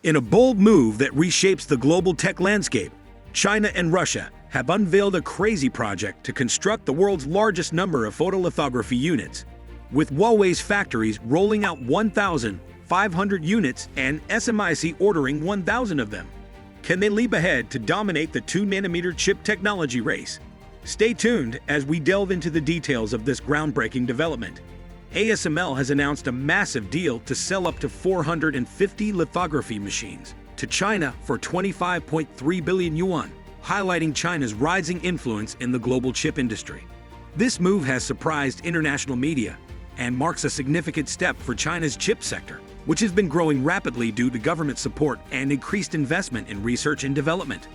In a bold move that reshapes the global tech landscape, China and Russia have unveiled a crazy project to construct the world's largest number of photolithography units, with Huawei's factories rolling out 1,500 units and SMIC ordering 1,000 of them. Can they leap ahead to dominate the 2-nanometer chip technology race? Stay tuned as we delve into the details of this groundbreaking development. ASML has announced a massive deal to sell up to 450 lithography machines to China for 25.3 billion yuan, highlighting China's rising influence in the global chip industry. This move has surprised international media and marks a significant step for China's chip sector, which has been growing rapidly due to government support and increased investment in research and development.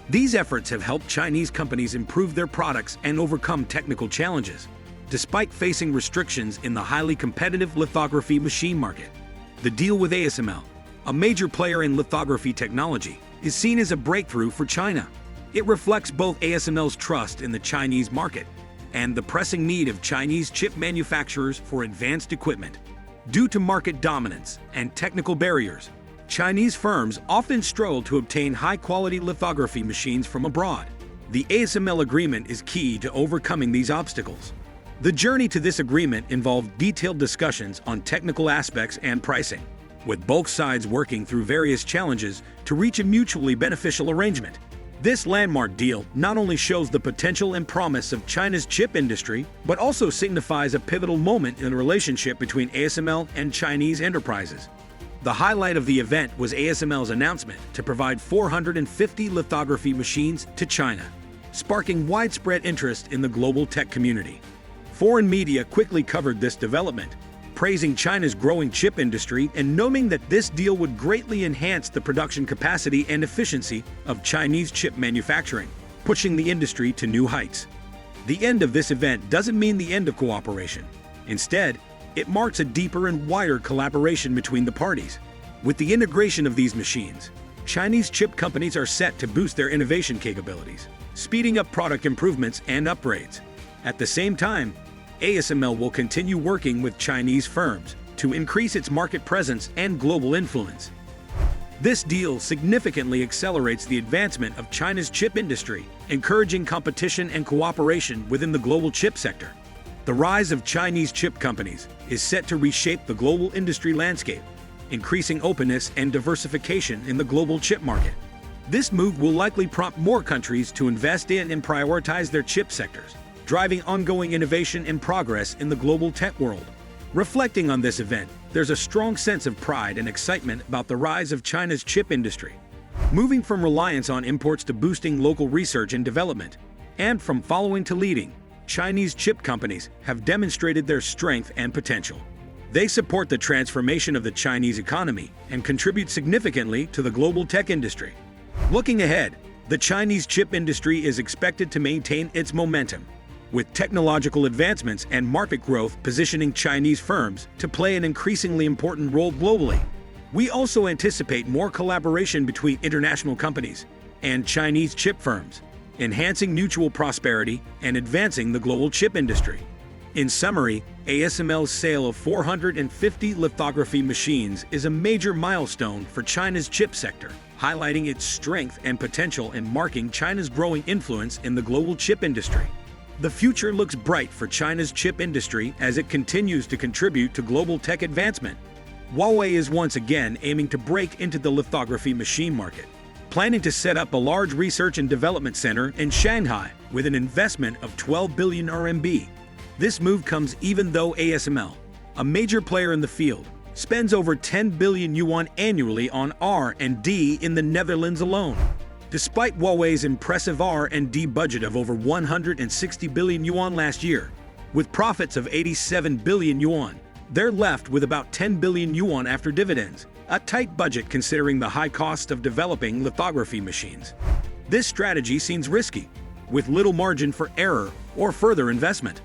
These efforts have helped Chinese companies improve their products and overcome technical challenges, despite facing restrictions in the highly competitive lithography machine market. The deal with ASML, a major player in lithography technology, is seen as a breakthrough for China. It reflects both ASML's trust in the Chinese market and the pressing need of Chinese chip manufacturers for advanced equipment. Due to market dominance and technical barriers, Chinese firms often struggle to obtain high-quality lithography machines from abroad. The ASML agreement is key to overcoming these obstacles. The journey to this agreement involved detailed discussions on technical aspects and pricing, with both sides working through various challenges to reach a mutually beneficial arrangement. This landmark deal not only shows the potential and promise of China's chip industry, but also signifies a pivotal moment in the relationship between ASML and Chinese enterprises. The highlight of the event was ASML's announcement to provide 450 lithography machines to China, sparking widespread interest in the global tech community. Foreign media quickly covered this development, praising China's growing chip industry and noting that this deal would greatly enhance the production capacity and efficiency of Chinese chip manufacturing, pushing the industry to new heights. The end of this event doesn't mean the end of cooperation. Instead, it marks a deeper and wider collaboration between the parties. With the integration of these machines, Chinese chip companies are set to boost their innovation capabilities, speeding up product improvements and upgrades. At the same time, ASML will continue working with Chinese firms to increase its market presence and global influence. This deal significantly accelerates the advancement of China's chip industry, encouraging competition and cooperation within the global chip sector. The rise of Chinese chip companies is set to reshape the global industry landscape, increasing openness and diversification in the global chip market. This move will likely prompt more countries to invest in and prioritize their chip sectors, driving ongoing innovation and progress in the global tech world. Reflecting on this event, there's a strong sense of pride and excitement about the rise of China's chip industry, moving from reliance on imports to boosting local research and development, and from following to leading. Chinese chip companies have demonstrated their strength and potential. They support the transformation of the Chinese economy and contribute significantly to the global tech industry. Looking ahead, the Chinese chip industry is expected to maintain its momentum, with technological advancements and market growth positioning Chinese firms to play an increasingly important role globally. We also anticipate more collaboration between international companies and Chinese chip firms, enhancing mutual prosperity and advancing the global chip industry. In summary, ASML's sale of 450 lithography machines is a major milestone for China's chip sector, highlighting its strength and potential and marking China's growing influence in the global chip industry. The future looks bright for China's chip industry as it continues to contribute to global tech advancement. Huawei is once again aiming to break into the lithography machine market, planning to set up a large research and development center in Shanghai with an investment of 12 billion RMB. This move comes even though ASML, a major player in the field, spends over 10 billion yuan annually on R&D in the Netherlands alone. Despite Huawei's impressive R&D budget of over 160 billion yuan last year, with profits of 87 billion yuan, they're left with about 10 billion yuan after dividends, a tight budget considering the high cost of developing lithography machines. This strategy seems risky, with little margin for error or further investment.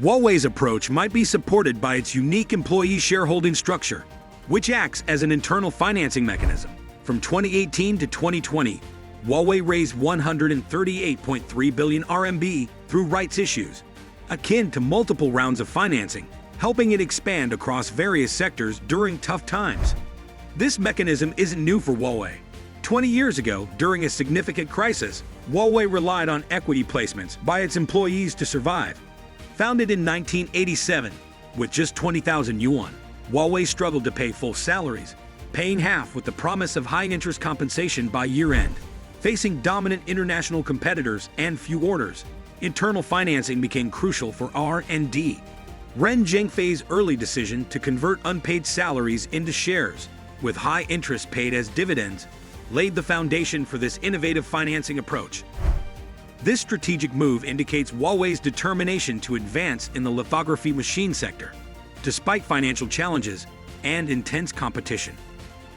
Huawei's approach might be supported by its unique employee shareholding structure, which acts as an internal financing mechanism. From 2018 to 2020, Huawei raised 138.3 billion RMB through rights issues, akin to multiple rounds of financing, helping it expand across various sectors during tough times. This mechanism isn't new for Huawei. 20 years ago, during a significant crisis, Huawei relied on equity placements by its employees to survive. Founded in 1987, with just 20,000 yuan, Huawei struggled to pay full salaries, paying half with the promise of high-interest compensation by year-end. Facing dominant international competitors and few orders, internal financing became crucial for R&D. Ren Zhengfei's early decision to convert unpaid salaries into shares, with high interest paid as dividends, laid the foundation for this innovative financing approach. This strategic move indicates Huawei's determination to advance in the lithography machine sector, despite financial challenges and intense competition.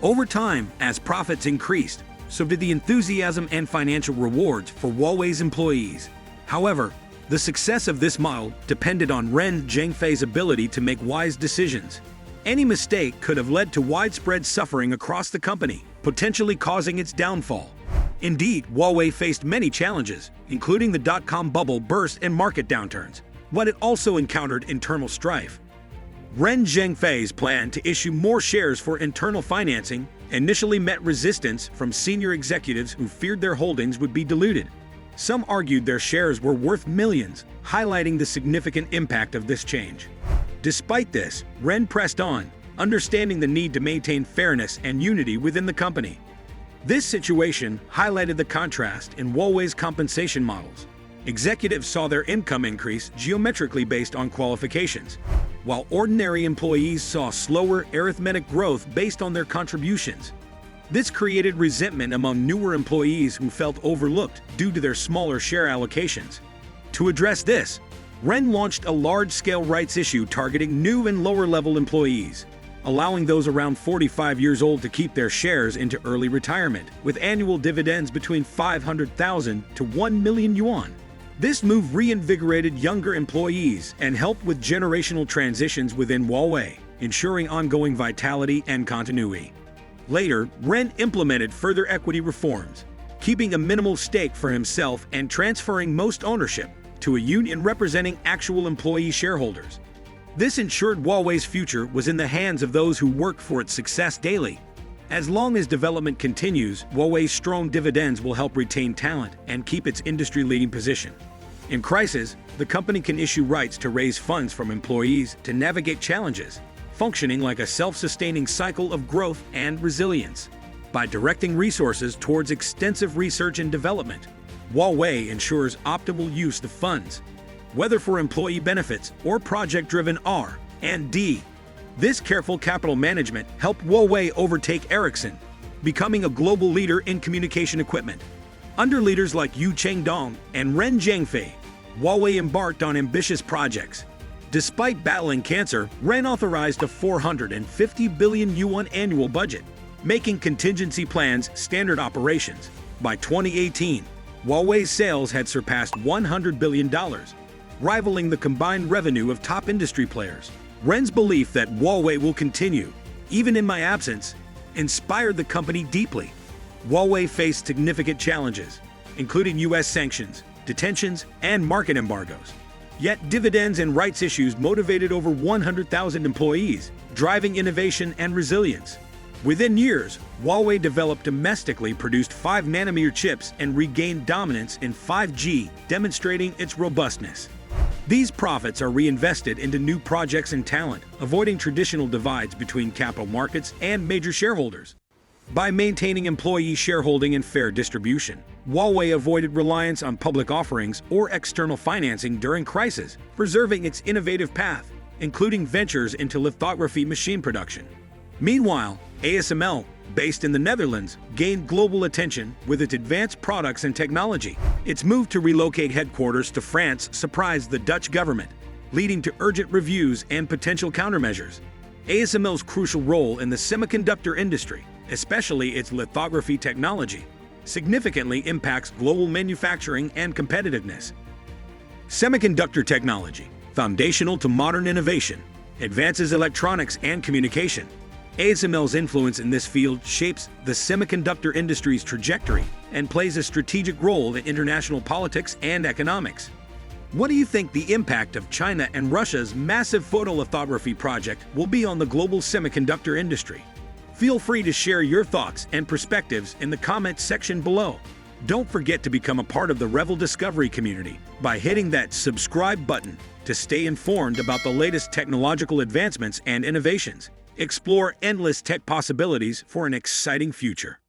Over time, as profits increased, so did the enthusiasm and financial rewards for Huawei's employees. However, the success of this model depended on Ren Zhengfei's ability to make wise decisions. Any mistake could have led to widespread suffering across the company, potentially causing its downfall. Indeed, Huawei faced many challenges, including the dot-com bubble burst and market downturns, but it also encountered internal strife. Ren Zhengfei's plan to issue more shares for internal financing initially met resistance from senior executives who feared their holdings would be diluted. Some argued their shares were worth millions, highlighting the significant impact of this change. Despite this, Ren pressed on, understanding the need to maintain fairness and unity within the company. This situation highlighted the contrast in Huawei's compensation models. Executives saw their income increase geometrically based on qualifications, while ordinary employees saw slower arithmetic growth based on their contributions. This created resentment among newer employees who felt overlooked due to their smaller share allocations. To address this, Ren launched a large-scale rights issue targeting new and lower-level employees, allowing those around 45 years old to keep their shares into early retirement, with annual dividends between 500,000 to 1 million yuan. This move reinvigorated younger employees and helped with generational transitions within Huawei, ensuring ongoing vitality and continuity. Later, Ren implemented further equity reforms, keeping a minimal stake for himself and transferring most ownership to a union representing actual employee shareholders. This ensured Huawei's future was in the hands of those who work for its success daily. As long as development continues, Huawei's strong dividends will help retain talent and keep its industry-leading position. In crisis, the company can issue rights to raise funds from employees to navigate challenges, functioning like a self-sustaining cycle of growth and resilience. By directing resources towards extensive research and development, Huawei ensures optimal use of funds, whether for employee benefits or project-driven R&D. This careful capital management helped Huawei overtake Ericsson, becoming a global leader in communication equipment. Under leaders like Yu Chengdong and Ren Zhengfei, Huawei embarked on ambitious projects. Despite battling cancer, Ren authorized a 450 billion yuan annual budget, making contingency plans standard operations. By 2018, Huawei's sales had surpassed $100 billion, rivaling the combined revenue of top industry players. Ren's belief that Huawei will continue, even in my absence, inspired the company deeply. Huawei faced significant challenges, including U.S. sanctions, detentions, and market embargoes. Yet dividends and rights issues motivated over 100,000 employees, driving innovation and resilience. Within years, Huawei developed domestically produced 5nm chips and regained dominance in 5G, demonstrating its robustness. These profits are reinvested into new projects and talent, avoiding traditional divides between capital markets and major shareholders. By maintaining employee shareholding and fair distribution, Huawei avoided reliance on public offerings or external financing during crisis, preserving its innovative path, including ventures into lithography machine production. Meanwhile, ASML, based in the Netherlands, gained global attention with its advanced products and technology. Its move to relocate headquarters to France surprised the Dutch government, leading to urgent reviews and potential countermeasures. ASML's crucial role in the semiconductor industry, especially its lithography technology, significantly impacts global manufacturing and competitiveness. Semiconductor technology, foundational to modern innovation, advances electronics and communication. ASML's influence in this field shapes the semiconductor industry's trajectory and plays a strategic role in international politics and economics. What do you think the impact of China and Russia's massive photolithography project will be on the global semiconductor industry? Feel free to share your thoughts and perspectives in the comments section below. Don't forget to become a part of the Revel Discovery community by hitting that subscribe button to stay informed about the latest technological advancements and innovations. Explore endless tech possibilities for an exciting future.